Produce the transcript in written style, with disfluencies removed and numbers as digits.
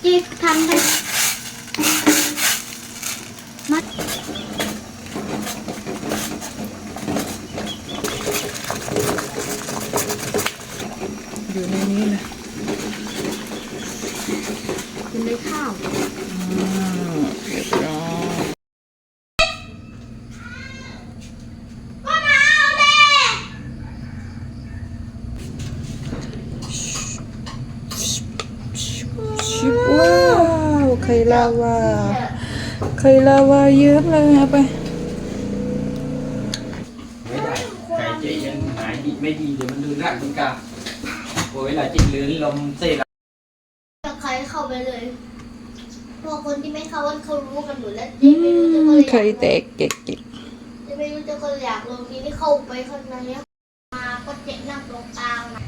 จิ๊กทำได้มัดอยู่ในนี้เลยอยู่ในข้าวเรียบร้อยชิบว้าวไข่ลาวาไข่ลาวาเยอะเลยเอาไปไม่ได้ไก่เจ๊ยังหายดีไม่ดีเดี๋ยวมันลืนรักคุณกาโอ้ยเวลาจิตลืนลมเสีย ใครเข้าไปเลยพวกคนที่ไม่เข้าวันเขารู้กันอยู่แล้วเจ๊ไม่รู้จะก็เลย ไข่แตกเก๊ก เจ๊ไม่รู้จะก็อยากลงทีนี่เข้าไปข้างในมาก็เจ๊นั่งตรงกลางนะ